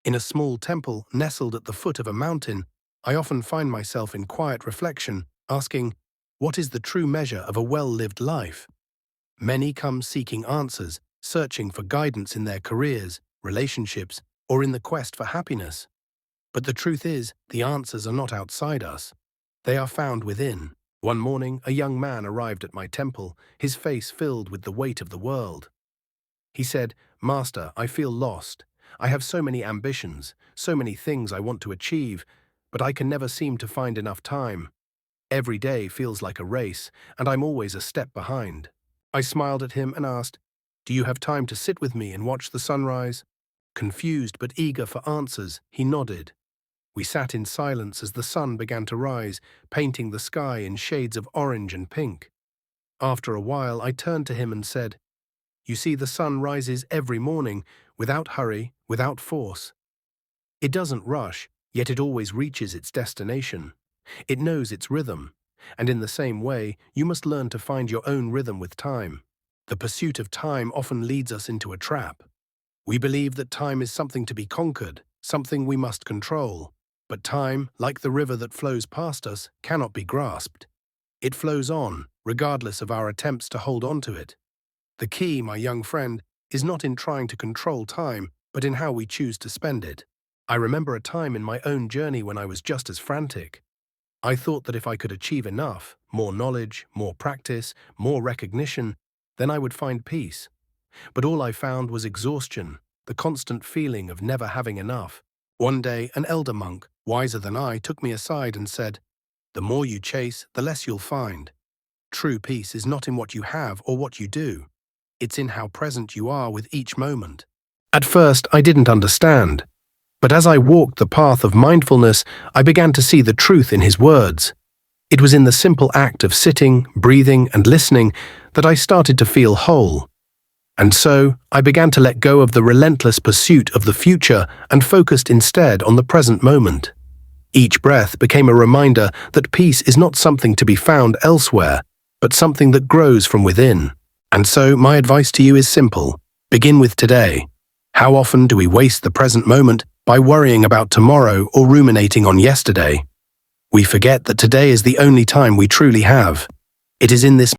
In a small temple nestled at the foot of a mountain, I often find myself in quiet reflection, asking, what is the true measure of a well-lived life? Many come seeking answers, searching for guidance in their careers, relationships, or in the quest for happiness. But the truth is, the answers are not outside us. They are found within. One morning, a young man arrived at my temple, his face filled with the weight of the world. He said, "Master, I feel lost. I have so many ambitions, so many things I want to achieve, but I can never seem to find enough time. Every day feels like a race, and I'm always a step behind." I smiled at him and asked, "Do you have time to sit with me and watch the sunrise?" Confused but eager for answers, he nodded. We sat in silence as the sun began to rise, painting the sky in shades of orange and pink. After a while, I turned to him and said, "You see, the sun rises every morning, without hurry, without force. It doesn't rush, yet it always reaches its destination. It knows its rhythm, and in the same way, you must learn to find your own rhythm with time. The pursuit of time often leads us into a trap. We believe that time is something to be conquered, something we must control. But time, like the river that flows past us, cannot be grasped. It flows on, regardless of our attempts to hold on to it. The key, my young friend, is not in trying to control time, but in how we choose to spend it. I remember a time in my own journey when I was just as frantic. I thought that if I could achieve enough, more knowledge, more practice, more recognition, then I would find peace. But all I found was exhaustion, the constant feeling of never having enough. One day, an elder monk, wiser than I, took me aside and said, "The more you chase, the less you'll find. True peace is not in what you have or what you do. It's in how present you are with each moment." At first, I didn't understand. But as I walked the path of mindfulness, I began to see the truth in his words. It was in the simple act of sitting, breathing, and listening that I started to feel whole. And so, I began to let go of the relentless pursuit of the future and focused instead on the present moment. Each breath became a reminder that peace is not something to be found elsewhere, but something that grows from within. And so, my advice to you is simple. Begin with today. How often do we waste the present moment by worrying about tomorrow or ruminating on yesterday? We forget that today is the only time we truly have. It is in this